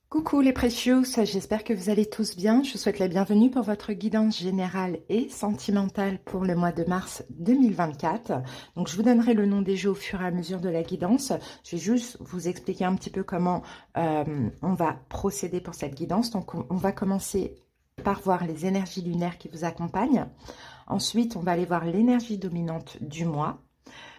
Coucou les Precious, j'espère que vous allez tous bien. Je vous souhaite la bienvenue pour votre guidance générale et sentimentale pour le mois de mars 2024. Donc je vous donnerai le nom des jeux au fur et à mesure de la guidance. Je vais juste vous expliquer un petit peu comment on va procéder pour cette guidance. Donc on va commencer par voir les énergies lunaires qui vous accompagnent. Ensuite, on va aller voir l'énergie dominante du mois.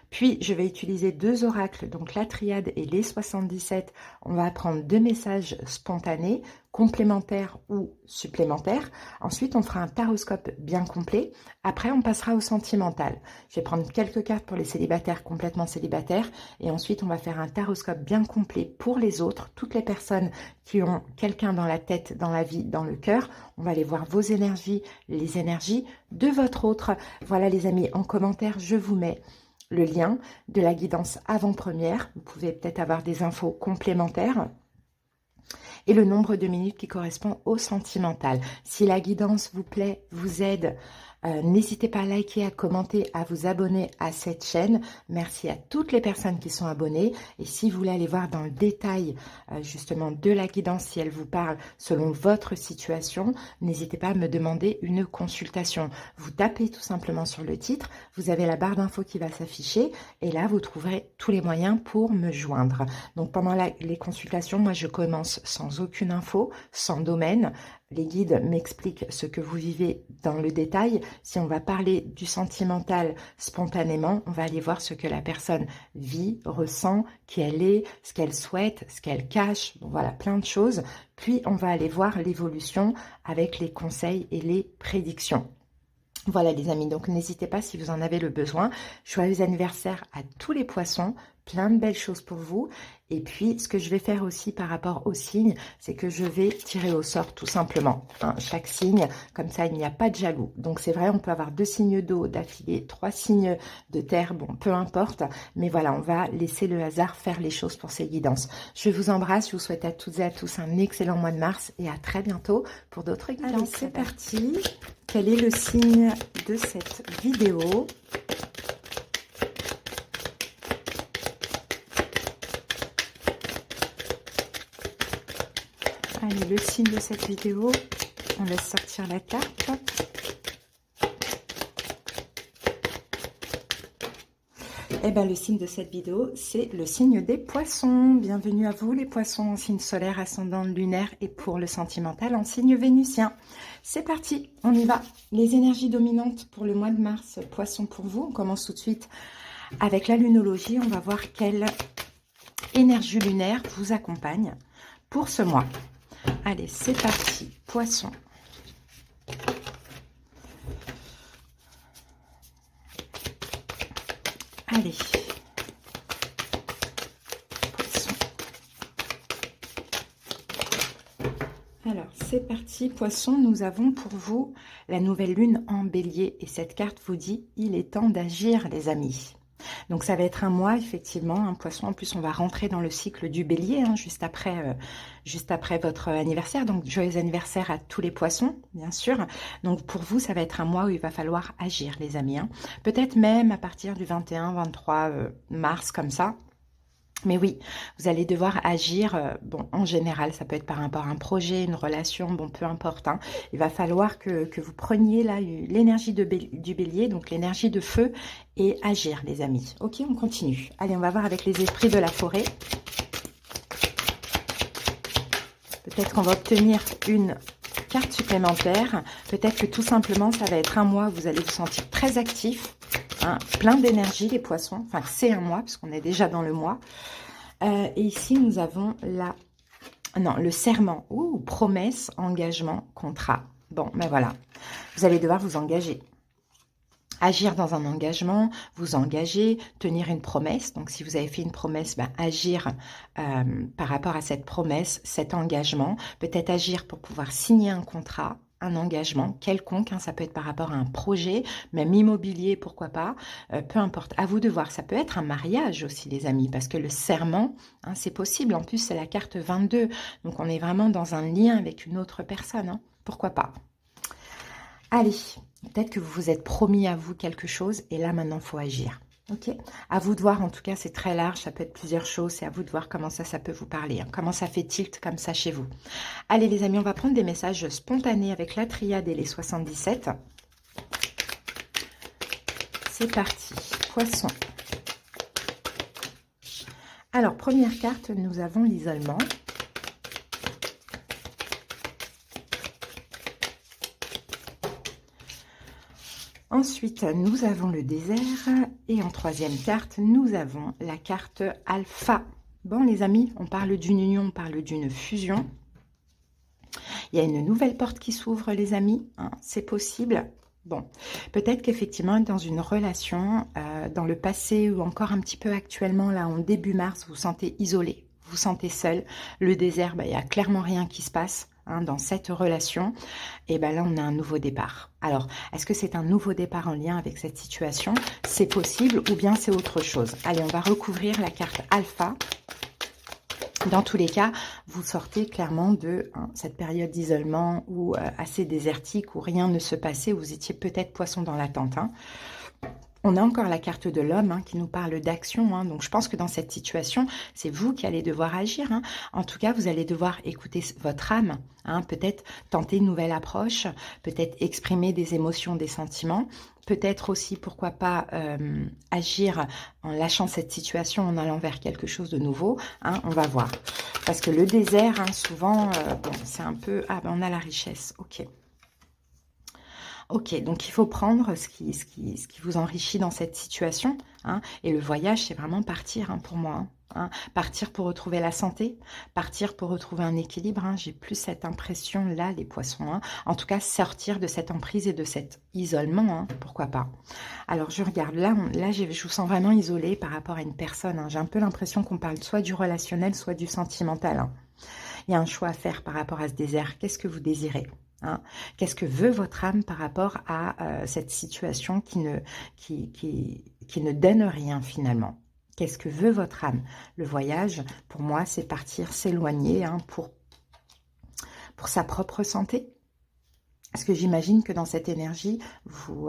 Puis, je vais utiliser deux oracles, donc la triade et les 77. On va apprendre deux messages spontanés, complémentaires ou supplémentaires. Ensuite, on fera un taroscope bien complet. Après, on passera au sentimental. Je vais prendre quelques cartes pour les célibataires, complètement célibataires. Et ensuite, on va faire un taroscope bien complet pour les autres, toutes les personnes qui ont quelqu'un dans la tête, dans la vie, dans le cœur. On va aller voir vos énergies, les énergies de votre autre. Voilà les amis, en commentaire, je vous mets le lien de la guidance avant-première. Vous pouvez peut-être avoir des infos complémentaires. Et le nombre de minutes qui correspond au sentimental. Si la guidance vous plaît, vous aide, n'hésitez pas à liker, à commenter, à vous abonner à cette chaîne. Merci à toutes les personnes qui sont abonnées. Et si vous voulez aller voir dans le détail justement de la guidance, si elle vous parle selon votre situation, n'hésitez pas à me demander une consultation. Vous tapez tout simplement sur le titre, vous avez la barre d'infos qui va s'afficher et là vous trouverez tous les moyens pour me joindre. Donc pendant les consultations, moi je commence sans aucune info, sans domaine. Les guides m'expliquent ce que vous vivez dans le détail. Si on va parler du sentimental spontanément, on va aller voir ce que la personne vit, ressent, qui elle est, ce qu'elle souhaite, ce qu'elle cache. Bon, voilà, plein de choses. Puis, on va aller voir l'évolution avec les conseils et les prédictions. Voilà les amis, donc n'hésitez pas si vous en avez le besoin. Joyeux anniversaire à tous les poissons, plein de belles choses pour vous. Et puis ce que je vais faire aussi par rapport aux signes, c'est que je vais tirer au sort tout simplement, hein, chaque signe, comme ça il n'y a pas de jaloux. Donc c'est vrai, on peut avoir 2 signes d'eau d'affilée, 3 signes de terre, bon peu importe. Mais voilà, on va laisser le hasard faire les choses pour ces guidances. Je vous embrasse, je vous souhaite à toutes et à tous un excellent mois de mars et à très bientôt pour d'autres guidances. Allez, c'est parti. Quel est le signe de cette vidéo? Allez, le signe de cette vidéo, on laisse sortir la carte. Eh bien, le signe de cette vidéo, c'est le signe des poissons. Bienvenue à vous, les poissons, en signe solaire, ascendant lunaire et pour le sentimental en signe vénusien. C'est parti, on y va. Les énergies dominantes pour le mois de mars, poissons pour vous. On commence tout de suite avec la lunologie. On va voir quelle énergie lunaire vous accompagne pour ce mois. Allez, c'est parti, poissons. Allez. Poisson. Alors, c'est parti, poisson. Nous avons pour vous la nouvelle lune en bélier. Et cette carte vous dit, il est temps d'agir, les amis. Donc, ça va être un mois, effectivement, un poisson. En plus, on va rentrer dans le cycle du bélier, hein, juste après votre anniversaire. Donc, joyeux anniversaire à tous les poissons, bien sûr. Donc, pour vous, ça va être un mois où il va falloir agir, les amis. Hein. Peut-être même à partir du 21-23 mars, comme ça. Mais oui, vous allez devoir agir, bon, en général, ça peut être par rapport à un projet, une relation, bon, peu importe. Hein. Il va falloir que vous preniez là l'énergie du bélier, donc l'énergie de feu, et agir, les amis. Ok, on continue. Allez, on va voir avec les esprits de la forêt. Peut-être qu'on va obtenir une carte supplémentaire. Peut-être que tout simplement, ça va être un mois où vous allez vous sentir très actif. Hein, plein d'énergie, les poissons. Enfin, c'est un mois, parce qu'on est déjà dans le mois. Et ici, nous avons le serment. Ouh, promesse, engagement, contrat. Bon, ben voilà. Vous allez devoir vous engager. Agir dans un engagement, vous engager, tenir une promesse. Donc, si vous avez fait une promesse, ben, agir par rapport à cette promesse, cet engagement. Peut-être agir pour pouvoir signer un contrat, un engagement quelconque. Hein, ça peut être par rapport à un projet, même immobilier, pourquoi pas. Peu importe, à vous de voir. Ça peut être un mariage aussi, les amis, parce que le serment, hein, c'est possible. En plus, c'est la carte 22. Donc, on est vraiment dans un lien avec une autre personne. Hein, pourquoi pas. Allez, peut-être que vous vous êtes promis à vous quelque chose et là, maintenant, il faut agir. Ok, à vous de voir, en tout cas c'est très large, ça peut être plusieurs choses, c'est à vous de voir comment ça peut vous parler, hein, comment ça fait tilt comme ça chez vous. Allez les amis, on va prendre des messages spontanés avec la triade et les 77. C'est parti, Poisson. Alors, première carte, nous avons l'isolement. Ensuite, nous avons le désert. Et en troisième carte, nous avons la carte alpha. Bon, les amis, on parle d'une union, on parle d'une fusion. Il y a une nouvelle porte qui s'ouvre, les amis. Hein, c'est possible. Bon, peut-être qu'effectivement, dans une relation, dans le passé ou encore un petit peu actuellement, là, en début mars, vous vous sentez isolé, vous vous sentez seul. Le désert, il n'y a clairement rien qui se passe. Dans cette relation, et ben là on a un nouveau départ. Alors, est-ce que c'est un nouveau départ en lien avec cette situation? C'est possible ou bien c'est autre chose. Allez, on va recouvrir la carte alpha. Dans tous les cas, vous sortez clairement de cette période d'isolement ou assez désertique où rien ne se passait, où vous étiez peut-être poisson dans l'attente. On a encore la carte de l'homme qui nous parle d'action. Donc, je pense que dans cette situation, c'est vous qui allez devoir agir. En tout cas, vous allez devoir écouter votre âme. Peut-être tenter une nouvelle approche. Peut-être exprimer des émotions, des sentiments. Peut-être aussi, pourquoi pas, agir en lâchant cette situation, en allant vers quelque chose de nouveau. On va voir. Parce que le désert, souvent, bon, c'est un peu... Ah, ben on a la richesse. Ok. Ok, donc il faut prendre ce qui vous enrichit dans cette situation. Et le voyage, c'est vraiment partir pour moi. Partir pour retrouver la santé, partir pour retrouver un équilibre. J'ai plus cette impression-là, les poissons. En tout cas, sortir de cette emprise et de cet isolement, pourquoi pas. Alors, je regarde, là je vous sens vraiment isolé par rapport à une personne. J'ai un peu l'impression qu'on parle soit du relationnel, soit du sentimental. Il y a un choix à faire par rapport à ce désert. Qu'est-ce que vous désirez ? Qu'est-ce que veut votre âme par rapport à cette situation qui ne donne rien finalement? Qu'est-ce que veut votre âme? Le voyage, pour moi, c'est partir, s'éloigner pour sa propre santé. Parce que j'imagine que dans cette énergie, vous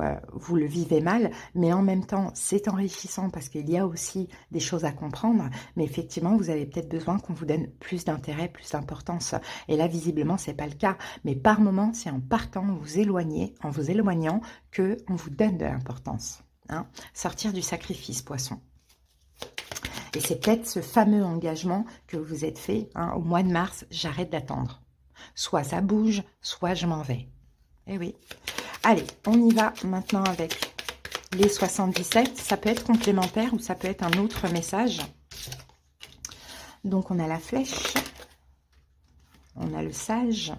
le vivez mal, mais en même temps, c'est enrichissant parce qu'il y a aussi des choses à comprendre. Mais effectivement, vous avez peut-être besoin qu'on vous donne plus d'intérêt, plus d'importance. Et là, visiblement, c'est pas le cas. Mais par moment, c'est en partant, en vous éloignant, que on vous donne de l'importance. Sortir du sacrifice, poisson. Et c'est peut-être ce fameux engagement que vous vous êtes fait au mois de mars. J'arrête d'attendre. Soit ça bouge, soit je m'en vais. Eh oui. Allez, on y va maintenant avec les 77. Ça peut être complémentaire ou ça peut être un autre message. Donc, on a la flèche. On a le sage.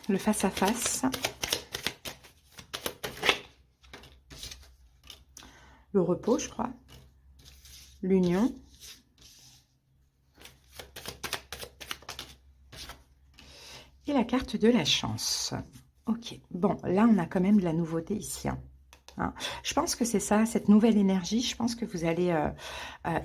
Le face-à-face. Le repos, je crois. L'union. Et la carte de la chance. Ok. Bon, là, on a quand même de la nouveauté ici. Je pense que c'est ça, cette nouvelle énergie. Je pense que vous allez...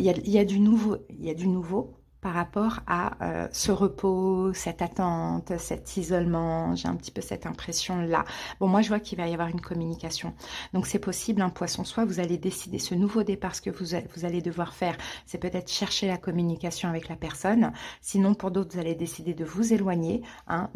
Il y a du nouveau par rapport à ce repos, cette attente, cet isolement. J'ai un petit peu cette impression-là. Bon, moi, je vois qu'il va y avoir une communication. Donc, c'est possible, un poisson, soit vous allez décider ce nouveau départ, ce que vous allez devoir faire, c'est peut-être chercher la communication avec la personne. Sinon, pour d'autres, vous allez décider de vous éloigner,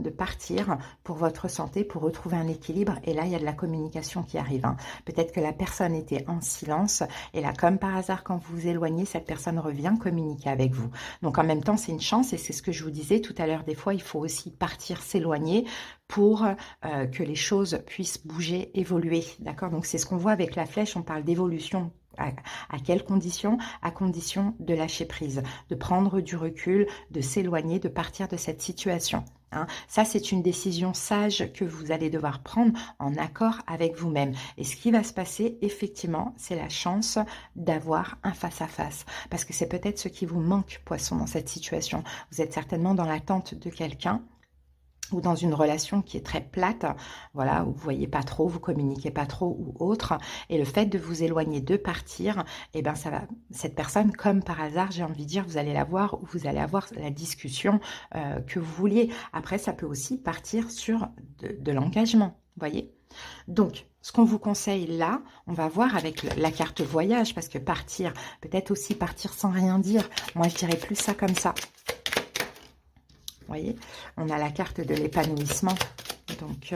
de partir pour votre santé, pour retrouver un équilibre. Et là, il y a de la communication qui arrive. Peut-être que la personne était en silence. Et là, comme par hasard, quand vous vous éloignez, cette personne revient communiquer avec vous. Donc, en même temps, c'est une chance et c'est ce que je vous disais tout à l'heure. Des fois, il faut aussi partir, s'éloigner pour que les choses puissent bouger, évoluer. D'accord? Donc, c'est ce qu'on voit avec la flèche. On parle d'évolution. À quelles conditions? À condition de lâcher prise, de prendre du recul, de s'éloigner, de partir de cette situation. Ça, c'est une décision sage que vous allez devoir prendre en accord avec vous-même. Et ce qui va se passer, effectivement, c'est la chance d'avoir un face-à-face. Parce que c'est peut-être ce qui vous manque, poisson, dans cette situation. Vous êtes certainement dans l'attente de quelqu'un. ou dans une relation qui est très plate, voilà, où vous voyez pas trop, vous communiquez pas trop ou autre, et le fait de vous éloigner, de partir, et ben ça va, cette personne, comme par hasard, j'ai envie de dire, vous allez la voir ou vous allez avoir la discussion que vous vouliez. Après, ça peut aussi partir sur de l'engagement, vous voyez. Donc, ce qu'on vous conseille là, on va voir avec la carte voyage, parce que partir, peut-être aussi partir sans rien dire, moi je dirais plus ça comme ça. Vous voyez, on a la carte de l'épanouissement. Donc,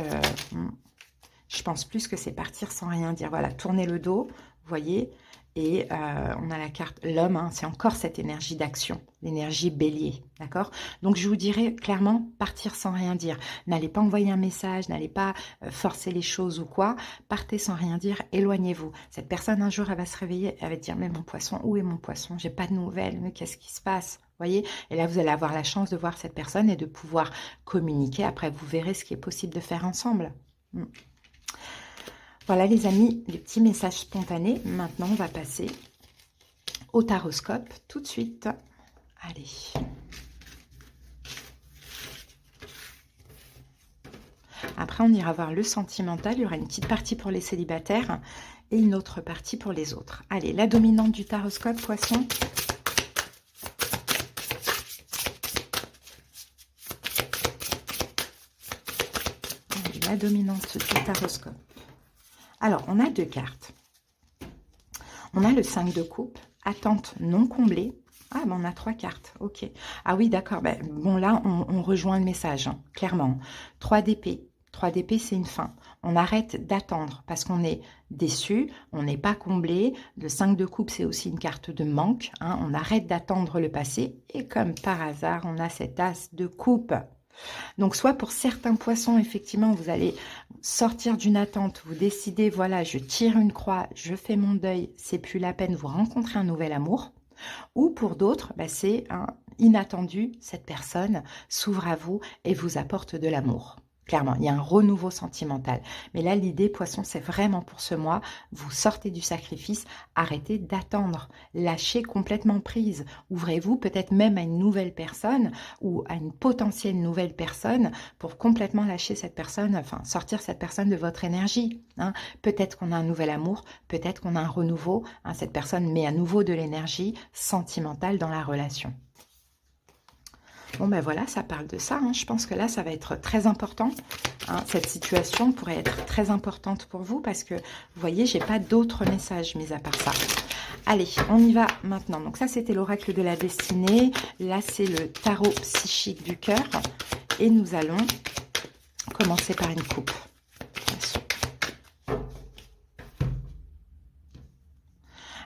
je pense plus que c'est partir sans rien dire. Voilà, tourner le dos, vous voyez. Et on a la carte l'homme, hein, c'est encore cette énergie d'action, l'énergie bélier, d'accord? Donc, je vous dirais clairement, partir sans rien dire. N'allez pas envoyer un message, n'allez pas forcer les choses ou quoi. Partez sans rien dire, éloignez-vous. Cette personne, un jour, elle va se réveiller, elle va dire, mais mon poisson, où est mon poisson? J'ai pas de nouvelles, mais qu'est-ce qui se passe? Voyez, et là, vous allez avoir la chance de voir cette personne et de pouvoir communiquer. Après, vous verrez ce qui est possible de faire ensemble. Voilà, les amis, les petits messages spontanés. Maintenant, on va passer au taroscope tout de suite. Allez. Après, on ira voir le sentimental. Il y aura une petite partie pour les célibataires et une autre partie pour les autres. Allez, la dominante du taroscope, poisson. La dominante du taroscope. Alors, on a deux cartes. On a le 5 de coupe, attente non comblée. Ah, ben on a trois cartes, ok. Ah oui, d'accord. Ben, bon, là, on rejoint le message, hein, clairement. 3 d'épée. 3 d'épée, c'est une fin. On arrête d'attendre parce qu'on est déçu, on n'est pas comblé. Le 5 de coupe, c'est aussi une carte de manque. Hein, on arrête d'attendre le passé. Et comme par hasard, on a cet as de coupe. Donc, soit pour certains poissons, effectivement, vous allez sortir d'une attente, vous décidez, voilà, je tire une croix, je fais mon deuil, c'est plus la peine, vous rencontrez un nouvel amour. Ou pour d'autres, bah, c'est inattendu, cette personne s'ouvre à vous et vous apporte de l'amour. Clairement, il y a un renouveau sentimental. Mais là, l'idée, poisson, c'est vraiment pour ce mois, vous sortez du sacrifice, arrêtez d'attendre, lâchez complètement prise. Ouvrez-vous peut-être même à une nouvelle personne ou à une potentielle nouvelle personne pour complètement lâcher cette personne, enfin, sortir cette personne de votre énergie. Hein. Peut-être qu'on a un nouvel amour, peut-être qu'on a un renouveau. Hein, cette personne met à nouveau de l'énergie sentimentale dans la relation. Bon, ben voilà, ça parle de ça. Hein. Je pense que là, ça va être très important. Hein. Cette situation pourrait être très importante pour vous parce que, vous voyez, j'ai pas d'autres messages mis à part ça. Allez, on y va maintenant. Donc ça, c'était l'oracle de la destinée. Là, c'est le tarot psychique du cœur. Et nous allons commencer par une coupe.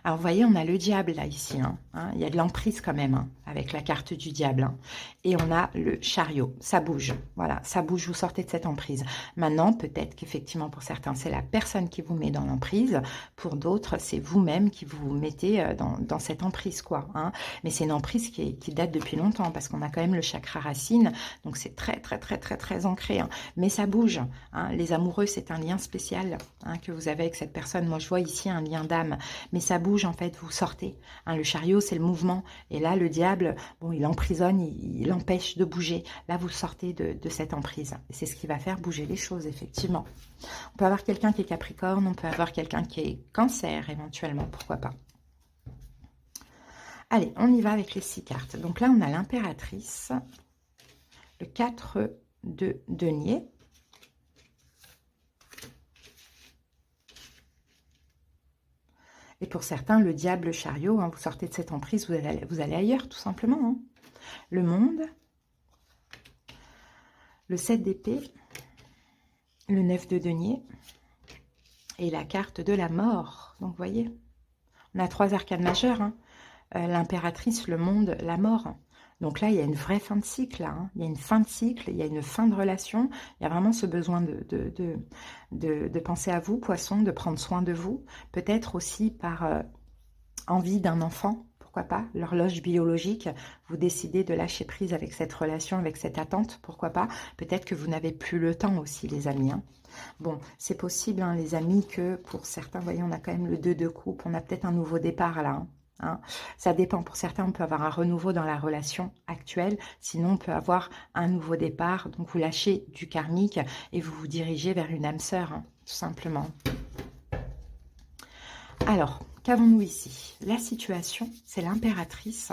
Alors, vous voyez, on a le diable là, ici. Hein. Il y a de l'emprise quand même, hein, avec la carte du diable. Hein. Et on a le chariot. Ça bouge. Voilà, ça bouge, vous sortez de cette emprise. Maintenant, peut-être qu'effectivement, pour certains, c'est la personne qui vous met dans l'emprise. Pour d'autres, c'est vous-même qui vous mettez dans cette emprise, quoi. Hein. Mais c'est une emprise qui date depuis longtemps, parce qu'on a quand même le chakra racine. Donc, c'est très, très, très, très, très ancré. Hein. Mais ça bouge. Hein. Les amoureux, c'est un lien spécial hein, que vous avez avec cette personne. Moi, je vois ici un lien d'âme. Mais ça bouge. En fait, vous sortez. Hein, le chariot, c'est le mouvement. Et là, le diable, bon, il emprisonne, il empêche de bouger. Là, vous sortez de cette emprise. Et c'est ce qui va faire bouger les choses, effectivement. On peut avoir quelqu'un qui est Capricorne, on peut avoir quelqu'un qui est Cancer, éventuellement, pourquoi pas. Allez, on y va avec les 6 cartes. Donc là, on a l'impératrice, le 4 de denier, et pour certains, le diable, le chariot, hein, vous sortez de cette emprise, vous allez ailleurs, tout simplement. Hein. Le monde, le 7 d'épée, le 9 de denier, et la carte de la mort. Donc, vous voyez, on a 3 arcanes majeures. Hein. L'impératrice, le monde, la mort. Donc là, il y a une vraie fin de cycle. Là, hein. Il y a une fin de cycle, il y a une fin de relation. Il y a vraiment ce besoin de penser à vous, poisson, de prendre soin de vous. Peut-être aussi par envie d'un enfant, pourquoi pas. L'horloge biologique, vous décidez de lâcher prise avec cette relation, avec cette attente, pourquoi pas. Peut-être que vous n'avez plus le temps aussi, les amis. Hein. Bon, c'est possible, hein, les amis, que pour certains, vous voyez, on a quand même le 2 de coupe. On a peut-être un nouveau départ là. Hein. hein. Ça dépend. Pour certains, on peut avoir un renouveau dans la relation actuelle. Sinon, on peut avoir un nouveau départ. Donc, vous lâchez du karmique et vous vous dirigez vers une âme sœur, hein, tout simplement. Alors, qu'avons-nous ici? La situation, c'est l'impératrice.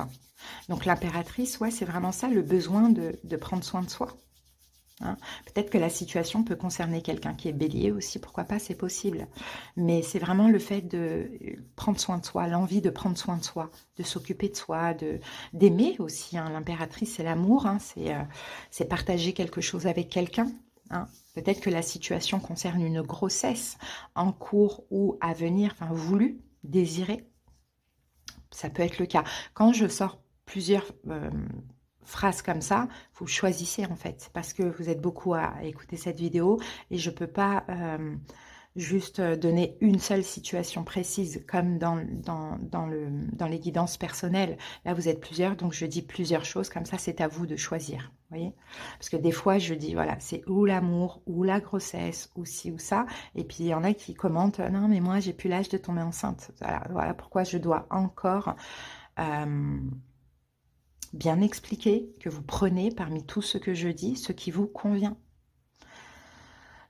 Donc, l'impératrice, ouais, c'est vraiment ça, le besoin de prendre soin de soi. Hein. Peut-être que la situation peut concerner quelqu'un qui est bélier aussi, pourquoi pas, c'est possible. Mais c'est vraiment le fait de prendre soin de soi, l'envie de prendre soin de soi, de s'occuper de soi, d'aimer aussi. Hein. L'impératrice, c'est l'amour, hein, c'est partager quelque chose avec quelqu'un. Hein. Peut-être que la situation concerne une grossesse en cours ou à venir, enfin voulue, désirée. Ça peut être le cas. Quand je sors plusieurs phrases comme ça, vous choisissez en fait, parce que vous êtes beaucoup à écouter cette vidéo et je peux pas juste donner une seule situation précise comme dans les guidances personnelles. Là, vous êtes plusieurs, donc je dis plusieurs choses, comme ça, c'est à vous de choisir. Vous voyez? Parce que des fois, je dis, voilà, c'est ou l'amour, ou la grossesse, ou ci, ou ça. Et puis, il y en a qui commentent, non, mais moi, j'ai plus l'âge de tomber enceinte. Voilà pourquoi je dois encore bien expliquer que vous prenez parmi tout ce que je dis, ce qui vous convient.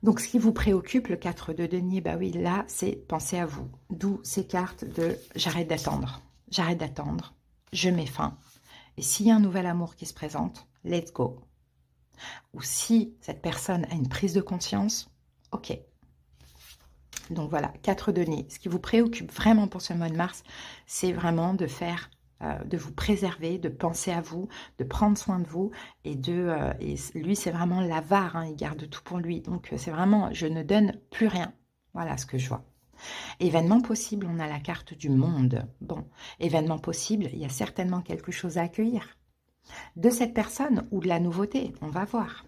Donc, ce qui vous préoccupe, le 4 de denier, bah oui, là, c'est penser à vous. D'où ces cartes de j'arrête d'attendre, je mets fin. Et s'il y a un nouvel amour qui se présente, let's go. Ou si cette personne a une prise de conscience, ok. Donc voilà, 4 de denier. Ce qui vous préoccupe vraiment pour ce mois de mars, c'est vraiment de faire de vous préserver, de penser à vous, de prendre soin de vous. Et lui, c'est vraiment l'avare, hein, il garde tout pour lui. Donc, c'est vraiment, je ne donne plus rien. Voilà ce que je vois. Événement possible, on a la carte du monde. Bon, événement possible, il y a certainement quelque chose à accueillir. De cette personne ou de la nouveauté, on va voir.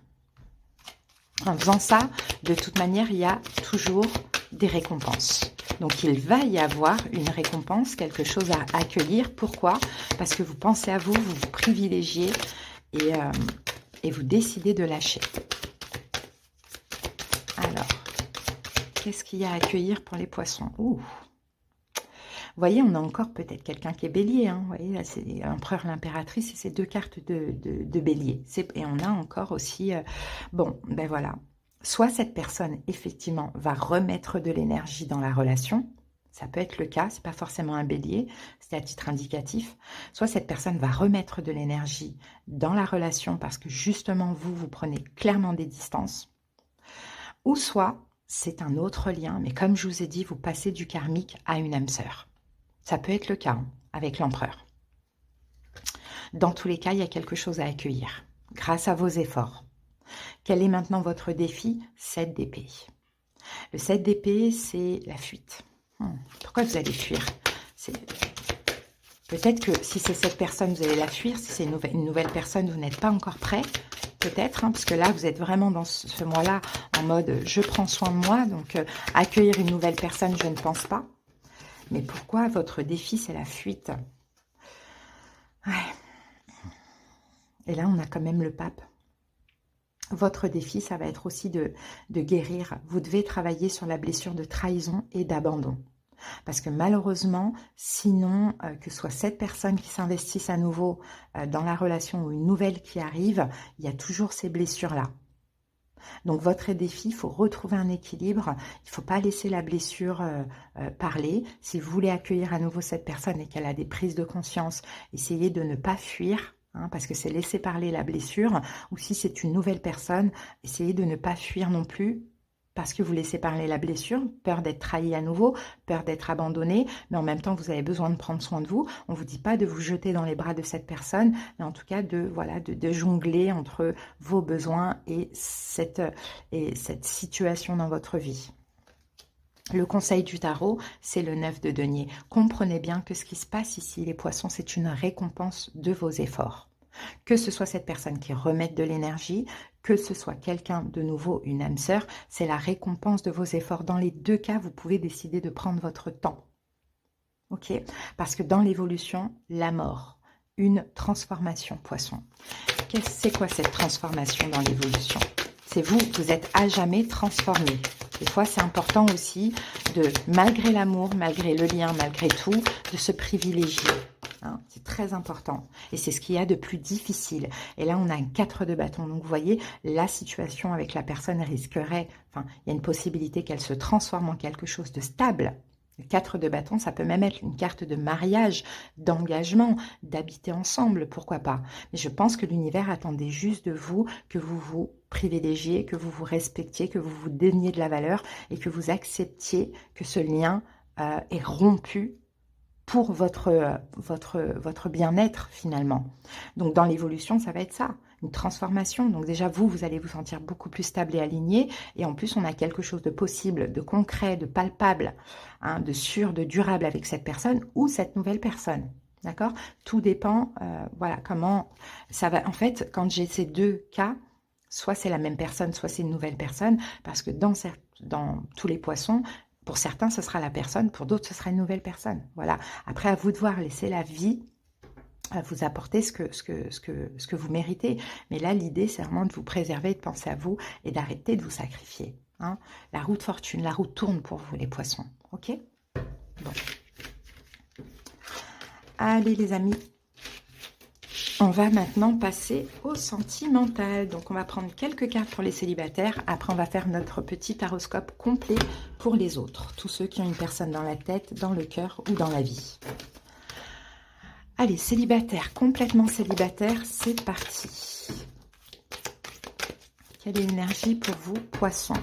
En faisant ça, de toute manière, il y a toujours des récompenses. Donc, il va y avoir une récompense, quelque chose à accueillir. Pourquoi? Parce que vous pensez à vous, vous vous privilégiez et vous décidez de lâcher. Alors, qu'est-ce qu'il y a à accueillir pour les poissons? Ouh. Vous voyez, on a encore peut-être quelqu'un qui est bélier. Hein. Vous voyez, là, c'est l'empereur, l'impératrice, et c'est deux cartes de bélier. Et on a encore aussi... bon, ben voilà. Soit cette personne, effectivement, va remettre de l'énergie dans la relation. Ça peut être le cas, c'est pas forcément un bélier, c'est à titre indicatif. Soit cette personne va remettre de l'énergie dans la relation parce que justement, vous prenez clairement des distances. Ou soit, c'est un autre lien, mais comme je vous ai dit, vous passez du karmique à une âme sœur. Ça peut être le cas hein, avec l'empereur. Dans tous les cas, il y a quelque chose à accueillir grâce à vos efforts. Quel est maintenant votre défi? 7 d'épée. Le 7 d'épée, c'est la fuite. Pourquoi vous allez fuir? Peut-être que si c'est cette personne, vous allez la fuir. Si c'est une nouvelle personne, vous n'êtes pas encore prêt. Peut-être, hein, parce que là, vous êtes vraiment dans ce mois-là en mode « je prends soin de moi ». Donc, accueillir une nouvelle personne, je ne pense pas. Mais pourquoi votre défi, c'est la fuite? Ouais. Et là, on a quand même le pape. Votre défi, ça va être aussi de guérir. Vous devez travailler sur la blessure de trahison et d'abandon. Parce que malheureusement, sinon, que ce soit cette personne qui s'investisse à nouveau dans la relation ou une nouvelle qui arrive, il y a toujours ces blessures-là. Donc, votre défi, il faut retrouver un équilibre. Il ne faut pas laisser la blessure parler. Si vous voulez accueillir à nouveau cette personne et qu'elle a des prises de conscience, essayez de ne pas fuir. Hein, parce que c'est laisser parler la blessure, ou si c'est une nouvelle personne, essayez de ne pas fuir non plus, parce que vous laissez parler la blessure, peur d'être trahi à nouveau, peur d'être abandonné, mais en même temps, vous avez besoin de prendre soin de vous. On ne vous dit pas de vous jeter dans les bras de cette personne, mais en tout cas de jongler entre vos besoins et cette situation dans votre vie. Le conseil du tarot, c'est le 9 de denier. Comprenez bien que ce qui se passe ici, les poissons, c'est une récompense de vos efforts. Que ce soit cette personne qui remette de l'énergie, que ce soit quelqu'un de nouveau, une âme sœur, c'est la récompense de vos efforts. Dans les deux cas, vous pouvez décider de prendre votre temps. Ok? Parce que dans l'évolution, la mort, une transformation, poisson. C'est quoi cette transformation dans l'évolution? C'est vous êtes à jamais transformé. Des fois, c'est important aussi de, malgré l'amour, malgré le lien, malgré tout, de se privilégier. Hein, c'est très important. Et c'est ce qu'il y a de plus difficile. Et là, on a un 4 de bâton. Donc, vous voyez, la situation avec la personne risquerait... Enfin, il y a une possibilité qu'elle se transforme en quelque chose de stable. Le 4 de bâton, ça peut même être une carte de mariage, d'engagement, d'habiter ensemble, pourquoi pas. Mais je pense que l'univers attendait juste de vous que vous vous privilégiez, que vous vous respectiez, que vous vous donniez de la valeur et que vous acceptiez que ce lien est rompu pour votre bien-être finalement. Donc dans l'évolution, ça va être ça, une transformation. Donc déjà vous allez vous sentir beaucoup plus stable et aligné. Et en plus, on a quelque chose de possible, de concret, de palpable, hein, de sûr, de durable avec cette personne ou cette nouvelle personne. D'accord? Tout dépend, voilà, comment ça va. En fait, quand j'ai ces deux cas, soit c'est la même personne, soit c'est une nouvelle personne, parce que dans tous les poissons, pour certains, ce sera la personne, pour d'autres, ce sera une nouvelle personne. Voilà. Après, à vous de voir, laisser la vie vous apporter ce que vous méritez. Mais là, l'idée, c'est vraiment de vous préserver, de penser à vous et d'arrêter de vous sacrifier. Hein. La roue de fortune, la roue tourne pour vous, les poissons. Ok? Bon. Allez, les amis. On va maintenant passer au sentimental. Donc, on va prendre quelques cartes pour les célibataires. Après, on va faire notre petit horoscope complet pour les autres. Tous ceux qui ont une personne dans la tête, dans le cœur ou dans la vie. Allez, célibataire, complètement célibataire, c'est parti. Quelle est l'énergie pour vous, poissons?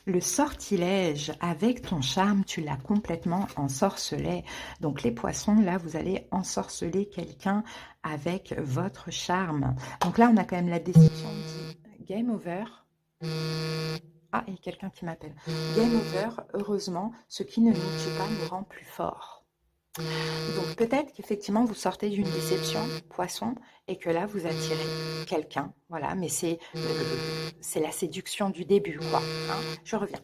Le sortilège, avec ton charme, tu l'as complètement ensorcelé. Donc les poissons, là, vous allez ensorceler quelqu'un avec votre charme. Donc là, on a quand même la décision dit game over. Ah, il y a quelqu'un qui m'appelle. Game over, heureusement, ce qui ne nous tue pas nous rend plus forts. Donc peut-être qu'effectivement vous sortez d'une déception, poisson, et que là vous attirez quelqu'un, voilà, mais c'est la séduction du début, quoi. Hein. Je reviens.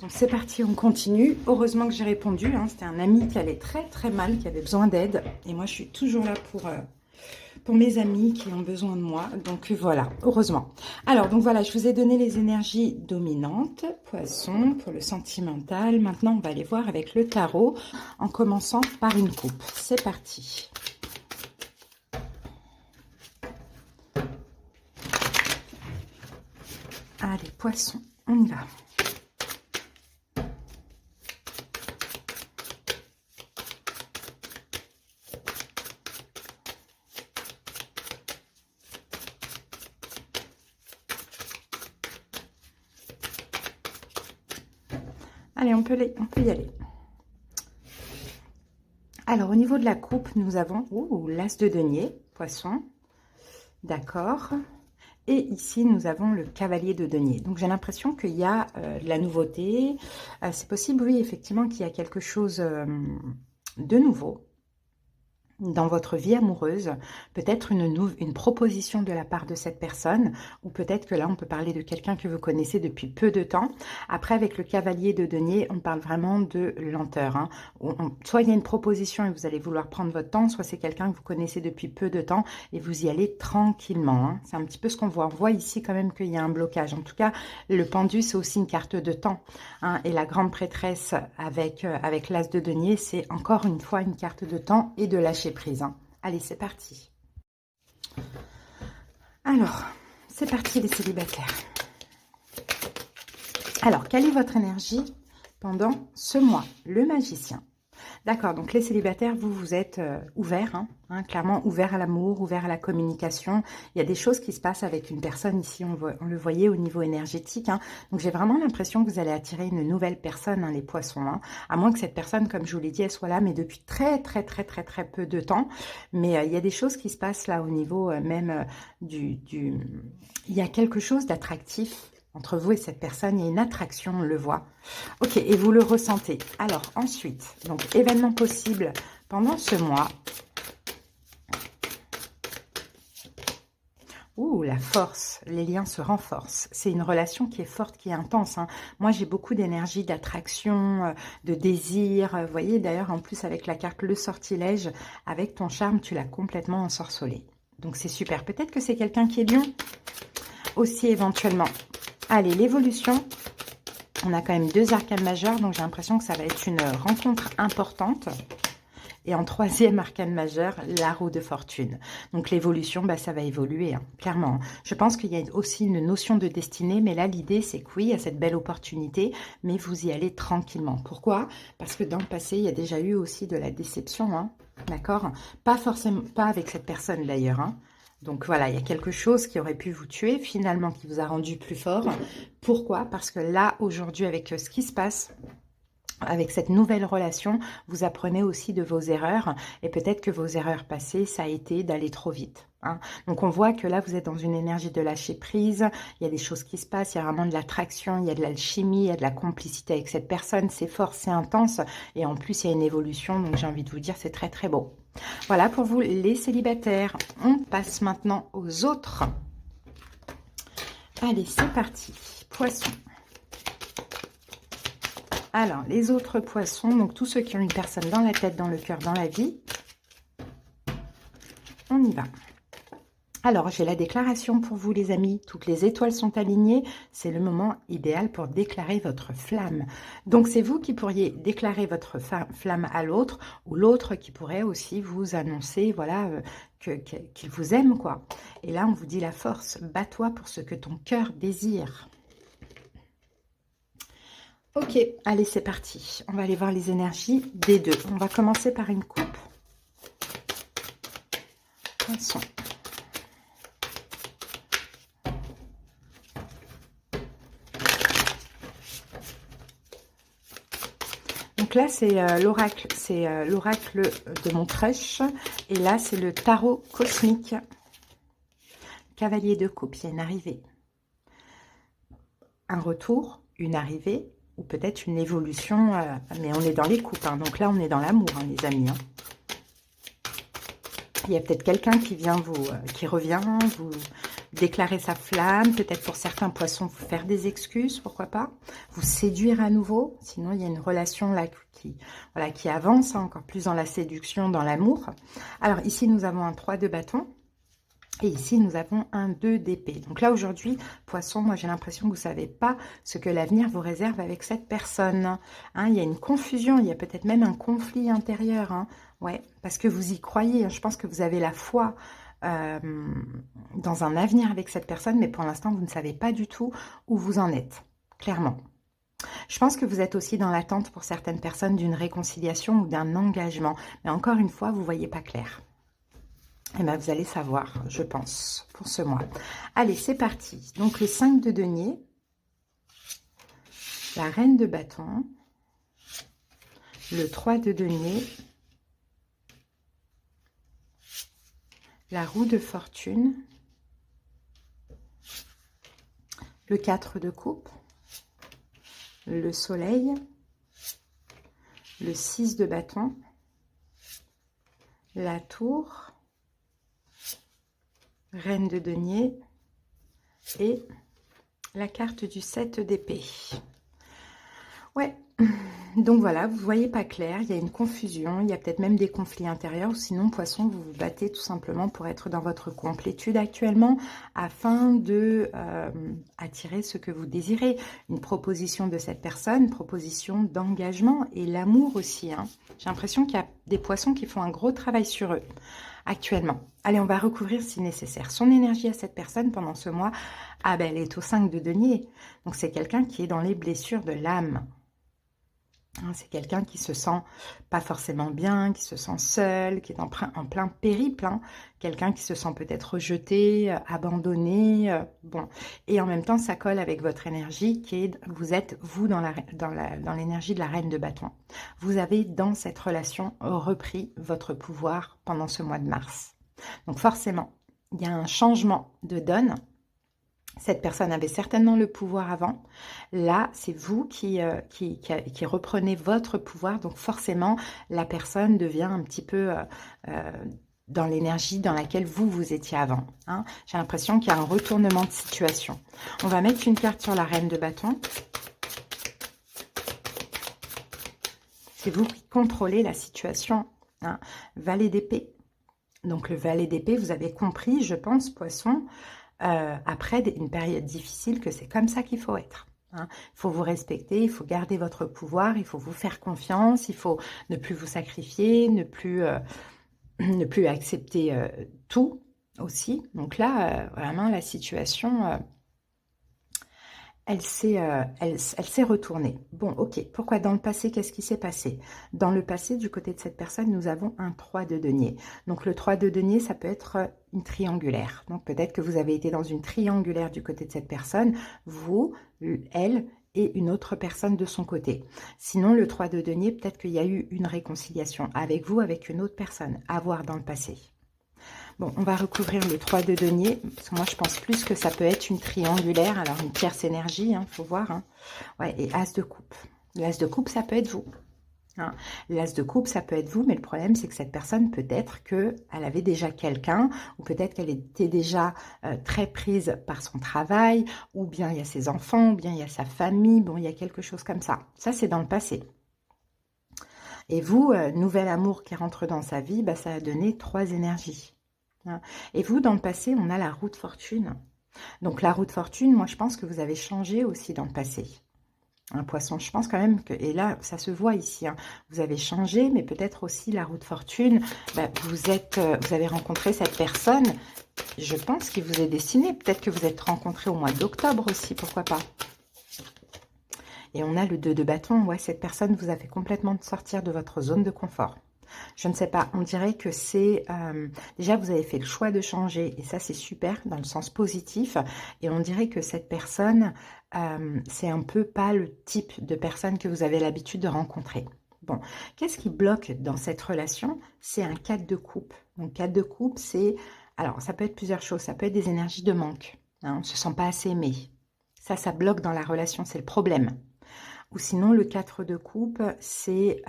Donc c'est parti, on continue. Heureusement que j'ai répondu, hein. C'était un ami qui allait très très mal, qui avait besoin d'aide, et moi je suis toujours là pour mes amis qui ont besoin de moi. Donc voilà, heureusement. Alors, donc voilà, je vous ai donné les énergies dominantes, poisson, pour le sentimental. Maintenant, on va aller voir avec le tarot, en commençant par une coupe. C'est parti. Allez, poisson, on y va. Allez, on peut y aller. Alors, au niveau de la coupe, nous avons l'as de denier, poisson. D'accord. Et ici, nous avons le cavalier de denier. Donc, j'ai l'impression qu'il y a de la nouveauté. C'est possible, oui, effectivement, qu'il y a quelque chose de nouveau dans votre vie amoureuse, peut-être une proposition de la part de cette personne, ou peut-être que là, on peut parler de quelqu'un que vous connaissez depuis peu de temps. Après, avec le cavalier de denier, on parle vraiment de lenteur. Hein. Soit il y a une proposition et vous allez vouloir prendre votre temps, soit c'est quelqu'un que vous connaissez depuis peu de temps et vous y allez tranquillement. Hein. C'est un petit peu ce qu'on voit. On voit ici quand même qu'il y a un blocage. En tout cas, le pendu, c'est aussi une carte de temps. Hein. Et la grande prêtresse avec l'as de denier, c'est encore une fois une carte de temps et de lâcher prise. Hein. Allez, c'est parti. Alors, c'est parti les célibataires. Alors, quelle est votre énergie pendant ce mois? Le magicien. D'accord, donc les célibataires, vous êtes ouverts, clairement ouverts à l'amour, ouverts à la communication. Il y a des choses qui se passent avec une personne ici, on le voyait au niveau énergétique. Hein. Donc j'ai vraiment l'impression que vous allez attirer une nouvelle personne, hein, les poissons. Hein. À moins que cette personne, comme je vous l'ai dit, elle soit là, mais depuis très peu de temps. Mais il y a des choses qui se passent là au niveau même il y a quelque chose d'attractif. Entre vous et cette personne, il y a une attraction, on le voit. Ok, et vous le ressentez. Alors, ensuite, donc, événement possible pendant ce mois. Ouh, la force, les liens se renforcent. C'est une relation qui est forte, qui est intense. Hein. Moi, j'ai beaucoup d'énergie, d'attraction, de désir. Vous voyez, d'ailleurs, en plus, avec la carte Le Sortilège, avec ton charme, tu l'as complètement ensorcelé. Donc, c'est super. Peut-être que c'est quelqu'un qui est lion. aussi éventuellement. Allez, l'évolution. On a quand même 2 arcanes majeures, donc j'ai l'impression que ça va être une rencontre importante. Et en 3e arcane majeur, la roue de fortune. Donc l'évolution, bah, ça va évoluer, hein, clairement. Je pense qu'il y a aussi une notion de destinée, mais là, l'idée, c'est que oui, il y a cette belle opportunité, mais vous y allez tranquillement. Pourquoi? Parce que dans le passé, il y a déjà eu aussi de la déception, hein, d'accord? Pas forcément, pas avec cette personne d'ailleurs, hein. Donc voilà, il y a quelque chose qui aurait pu vous tuer, finalement, qui vous a rendu plus fort. Pourquoi? Parce que là, aujourd'hui, avec ce qui se passe, avec cette nouvelle relation, vous apprenez aussi de vos erreurs. Et peut-être que vos erreurs passées, ça a été d'aller trop vite, hein. Donc on voit que là, vous êtes dans une énergie de lâcher prise. Il y a des choses qui se passent, il y a vraiment de l'attraction, il y a de l'alchimie, il y a de la complicité avec cette personne. C'est fort, c'est intense. Et en plus, il y a une évolution. Donc j'ai envie de vous dire, c'est très très beau. Voilà pour vous les célibataires. On passe maintenant aux autres. Allez, c'est parti. Poisson. Alors, les autres poissons, donc tous ceux qui ont une personne dans la tête, dans le cœur, dans la vie, on y va. Alors, j'ai la déclaration pour vous, les amis. Toutes les étoiles sont alignées. C'est le moment idéal pour déclarer votre flamme. Donc, c'est vous qui pourriez déclarer votre flamme à l'autre, ou l'autre qui pourrait aussi vous annoncer, voilà, qu'il vous aime, quoi. Et là, on vous dit la force. Bats-toi pour ce que ton cœur désire. Ok, allez, c'est parti. On va aller voir les énergies des deux. On va commencer par une coupe. Poisson. Donc là, c'est l'oracle. C'est l'oracle de mon crush. Et là, c'est le tarot cosmique. Cavalier de coupe, il y a une arrivée. Un retour, une arrivée. Ou peut-être une évolution, mais on est dans les coupes, hein, donc là on est dans l'amour, hein, les amis. Hein. Il y a peut-être quelqu'un qui vient qui revient, vous déclarer sa flamme, peut-être pour certains poissons vous faire des excuses, pourquoi pas, vous séduire à nouveau, sinon il y a une relation là qui avance, hein, encore plus dans la séduction, dans l'amour. Alors ici nous avons un 3 de bâton. Et ici, nous avons un 2 d'épée. Donc là, aujourd'hui, poisson, moi, j'ai l'impression que vous ne savez pas ce que l'avenir vous réserve avec cette personne. Hein, il y a une confusion, il y a peut-être même un conflit intérieur. Hein. Ouais, parce que vous y croyez. Hein. Je pense que vous avez la foi dans un avenir avec cette personne, mais pour l'instant, vous ne savez pas du tout où vous en êtes, clairement. Je pense que vous êtes aussi dans l'attente pour certaines personnes d'une réconciliation ou d'un engagement. Mais encore une fois, vous ne voyez pas clair. Et bien, vous allez savoir, je pense, pour ce mois. Allez, c'est parti. Donc, le 5 de denier, la reine de bâton, le 3 de denier, la roue de fortune, le 4 de coupe, le soleil, le 6 de bâton, la tour, reine de denier et la carte du 7 d'épée. Ouais, donc voilà, vous voyez pas clair, il y a une confusion, il y a peut-être même des conflits intérieurs, ou sinon, poisson, vous vous battez tout simplement pour être dans votre complétude actuellement, afin de attirer ce que vous désirez. Une proposition de cette personne, une proposition d'engagement et l'amour aussi. Hein. J'ai l'impression qu'il y a des poissons qui font un gros travail sur eux actuellement. Allez, on va recouvrir si nécessaire. Son énergie à cette personne pendant ce mois, ah ben, elle est au 5 de denier. Donc, c'est quelqu'un qui est dans les blessures de l'âme. C'est quelqu'un qui se sent pas forcément bien, qui se sent seul, qui est en plein périple. Hein. Quelqu'un qui se sent peut-être rejeté, abandonné. Bon. Et en même temps, ça colle avec votre énergie qui est, vous êtes, vous, dans l'énergie de la reine de bâton. Vous avez, dans cette relation, repris votre pouvoir pendant ce mois de mars. Donc forcément, il y a un changement de donne. Cette personne avait certainement le pouvoir avant. Là, c'est vous qui reprenez votre pouvoir. Donc forcément, la personne devient un petit peu dans l'énergie dans laquelle vous étiez avant. Hein. J'ai l'impression qu'il y a un retournement de situation. On va mettre une carte sur la reine de bâton. C'est vous qui contrôlez la situation. Hein. Valet d'épée. Donc le valet d'épée, vous avez compris, je pense, poisson. après une période difficile, que c'est comme ça qu'il faut être. Hein. Il faut vous respecter, il faut garder votre pouvoir, il faut vous faire confiance, il faut ne plus vous sacrifier, ne plus accepter tout aussi. Donc là, vraiment, la situation... elle s'est retournée. Bon, ok. Pourquoi dans le passé, qu'est-ce qui s'est passé? Dans le passé, du côté de cette personne, nous avons un 3 de denier. Donc, le 3 de denier, ça peut être une triangulaire. Donc, peut-être que vous avez été dans une triangulaire du côté de cette personne, vous, elle et une autre personne de son côté. Sinon, le 3 de denier, peut-être qu'il y a eu une réconciliation avec vous, avec une autre personne, à voir dans le passé. Bon, on va recouvrir le 3 de denier, parce que moi je pense plus que ça peut être une triangulaire, alors une tierce énergie, il faut voir. Hein. Ouais, et As de coupe. L'As de coupe, ça peut être vous. Hein. L'As de coupe, ça peut être vous, mais le problème c'est que cette personne, peut-être qu'elle avait déjà quelqu'un, ou peut-être qu'elle était déjà très prise par son travail, ou bien il y a ses enfants, ou bien il y a sa famille, bon, il y a quelque chose comme ça. Ça, c'est dans le passé. Et vous, nouvel amour qui rentre dans sa vie, bah, ça a donné 3 énergies. Et vous, dans le passé, on a la roue de fortune. Donc, la roue de fortune, moi, je pense que vous avez changé aussi dans le passé. Un poisson, je pense quand même que... Et là, ça se voit ici. Hein, vous avez changé, mais peut-être aussi la roue de fortune. Bah, vous avez rencontré cette personne, je pense, qui vous est destinée. Peut-être que vous êtes rencontrés au mois d'octobre aussi, pourquoi pas. Et on a le 2 de bâton. Ouais, cette personne vous a fait complètement sortir de votre zone de confort. Je ne sais pas, on dirait que c'est... déjà, vous avez fait le choix de changer, et ça, c'est super, dans le sens positif. Et on dirait que cette personne, c'est un peu pas le type de personne que vous avez l'habitude de rencontrer. Bon, qu'est-ce qui bloque dans cette relation? C'est un 4 de coupe. Donc, 4 de coupe, c'est... Alors, ça peut être plusieurs choses. Ça peut être des énergies de manque. Hein, on ne se sent pas assez aimé. Ça bloque dans la relation, c'est le problème. Ou sinon, le 4 de coupe, c'est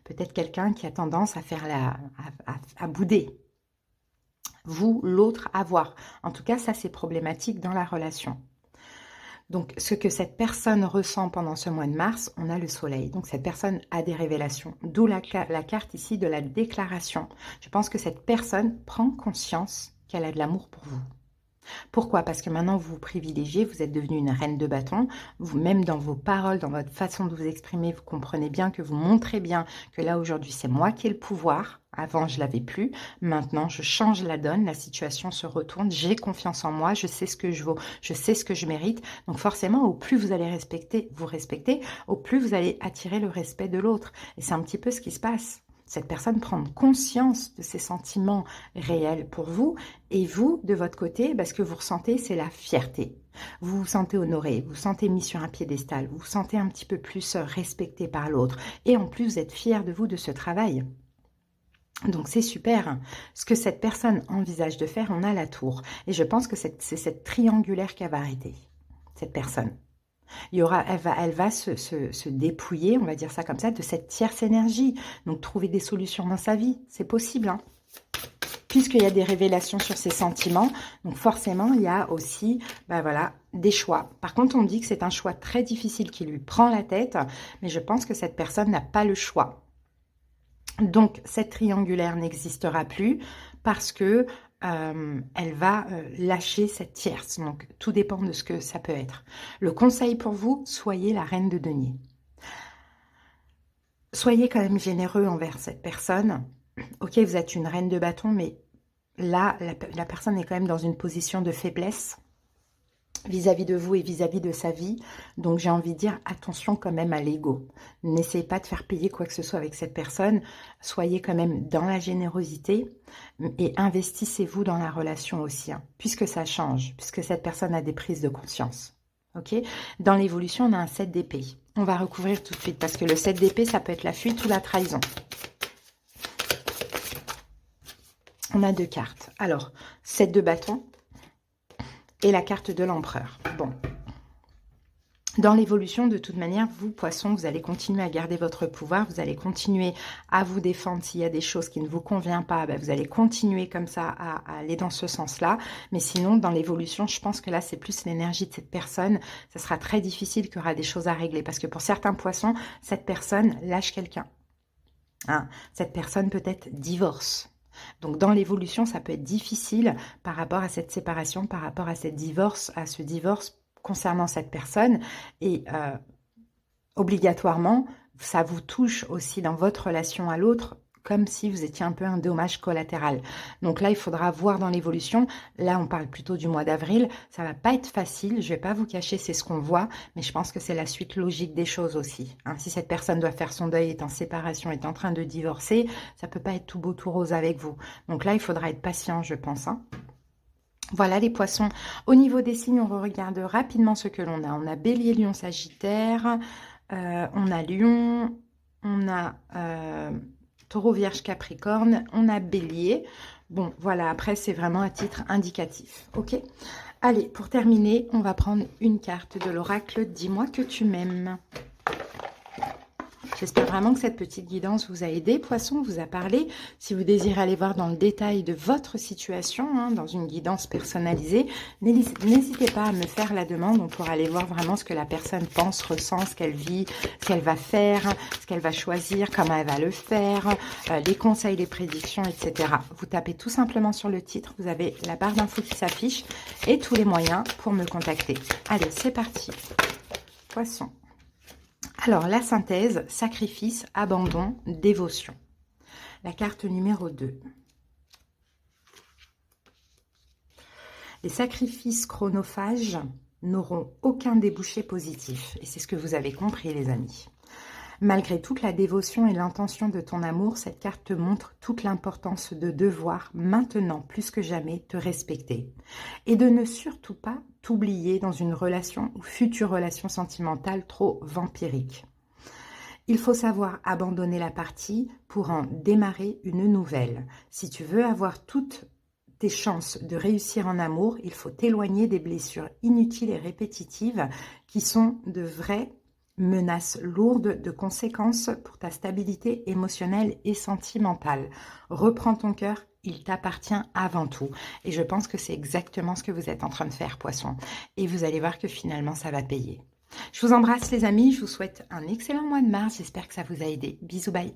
peut-être quelqu'un qui a tendance à faire à bouder. Vous, l'autre, à voir. En tout cas, ça, c'est problématique dans la relation. Donc, ce que cette personne ressent pendant ce mois de mars, on a le soleil. Donc, cette personne a des révélations. D'où la carte ici de la déclaration. Je pense que cette personne prend conscience qu'elle a de l'amour pour vous. Pourquoi? Parce que maintenant, vous vous privilégiez, vous êtes devenue une reine de bâton. Vous-même, dans vos paroles, dans votre façon de vous exprimer, vous comprenez bien que vous montrez bien que là, aujourd'hui, c'est moi qui ai le pouvoir. Avant, je ne l'avais plus. Maintenant, je change la donne. La situation se retourne. J'ai confiance en moi. Je sais ce que je vaux. Je sais ce que je mérite. Donc, forcément, au plus vous allez vous respecter, au plus vous allez attirer le respect de l'autre. Et c'est un petit peu ce qui se passe. Cette personne prend conscience de ses sentiments réels pour vous. Et vous, de votre côté, ce que vous ressentez, c'est la fierté. Vous vous sentez honoré, vous vous sentez mis sur un piédestal, vous vous sentez un petit peu plus respecté par l'autre. Et en plus, vous êtes fier de vous, de ce travail. Donc, c'est super. Ce que cette personne envisage de faire, on a la tour. Et je pense que c'est cette triangulaire qui va arrêter, cette personne. Elle va se dépouiller, on va dire ça comme ça, de cette tierce énergie. Donc, trouver des solutions dans sa vie, c'est possible. Hein. Puisqu'il y a des révélations sur ses sentiments, donc forcément, il y a aussi voilà, des choix. Par contre, on me dit que c'est un choix très difficile qui lui prend la tête, mais je pense que cette personne n'a pas le choix. Donc, cette triangulaire n'existera plus parce que elle va lâcher cette tierce. Donc, tout dépend de ce que ça peut être. Le conseil pour vous, soyez la reine de denier. Soyez quand même généreux envers cette personne. Ok, vous êtes une reine de bâton, mais là, la personne est quand même dans une position de faiblesse vis-à-vis de vous et vis-à-vis de sa vie. Donc, j'ai envie de dire, attention quand même à l'ego. N'essayez pas de faire payer quoi que ce soit avec cette personne. Soyez quand même dans la générosité et investissez-vous dans la relation aussi, hein, puisque ça change, puisque cette personne a des prises de conscience. Ok. Dans l'évolution, on a un 7 d'épée. On va recouvrir tout de suite parce que le 7 d'épée, ça peut être la fuite ou la trahison. On a 2 cartes. Alors, 7 de bâton et la carte de l'empereur. Bon. Dans l'évolution, de toute manière, vous, poissons, vous allez continuer à garder votre pouvoir. Vous allez continuer à vous défendre s'il y a des choses qui ne vous conviennent pas. Vous allez continuer comme ça à aller dans ce sens-là. Mais sinon, dans l'évolution, je pense que là, c'est plus l'énergie de cette personne. Ça sera très difficile qu'il y aura des choses à régler. Parce que pour certains poissons, cette personne lâche quelqu'un. Hein, cette personne peut-être divorce. Donc dans l'évolution, ça peut être difficile par rapport à cette séparation, par rapport à ce divorce concernant cette personne. Et obligatoirement, ça vous touche aussi dans votre relation à l'autre, comme si vous étiez un peu un dommage collatéral. Donc là, il faudra voir dans l'évolution. Là, on parle plutôt du mois d'avril. Ça va pas être facile, je vais pas vous cacher, c'est ce qu'on voit, mais je pense que c'est la suite logique des choses aussi. Hein. Si cette personne doit faire son deuil, est en séparation, est en train de divorcer, ça peut pas être tout beau, tout rose avec vous. Donc là, il faudra être patient, je pense. Hein. Voilà les poissons. Au niveau des signes, on regarde rapidement ce que l'on a. On a Bélier, Lion, Sagittaire, on a Lion, on a Taureau, Vierge, Capricorne, on a Bélier. Bon, voilà, après, c'est vraiment à titre indicatif, ok? Allez, pour terminer, on va prendre une carte de l'oracle. Dis-moi que tu m'aimes. J'espère vraiment que cette petite guidance vous a aidé, Poisson, vous a parlé. Si vous désirez aller voir dans le détail de votre situation, hein, dans une guidance personnalisée, n'hésitez pas à me faire la demande. On pourra aller voir vraiment ce que la personne pense, ressent, ce qu'elle vit, ce qu'elle va faire, ce qu'elle va choisir, comment elle va le faire, les conseils, les prédictions, etc. Vous tapez tout simplement sur le titre, vous avez la barre d'infos qui s'affiche et tous les moyens pour me contacter. Allez, c'est parti. Poisson. Alors, la synthèse, sacrifice, abandon, dévotion. La carte numéro 2. Les sacrifices chronophages n'auront aucun débouché positif. Et c'est ce que vous avez compris, les amis. Malgré toute la dévotion et l'intention de ton amour, cette carte te montre toute l'importance de devoir, maintenant plus que jamais, te respecter. Et de ne surtout pas t'oublier dans une relation ou future relation sentimentale trop vampirique. Il faut savoir abandonner la partie pour en démarrer une nouvelle. Si tu veux avoir toutes tes chances de réussir en amour, il faut t'éloigner des blessures inutiles et répétitives qui sont de vraies menaces lourdes de conséquences pour ta stabilité émotionnelle et sentimentale. Reprends ton cœur, il t'appartient avant tout. Et je pense que c'est exactement ce que vous êtes en train de faire, Poisson. Et vous allez voir que finalement, ça va payer. Je vous embrasse, les amis. Je vous souhaite un excellent mois de mars. J'espère que ça vous a aidé. Bisous, bye.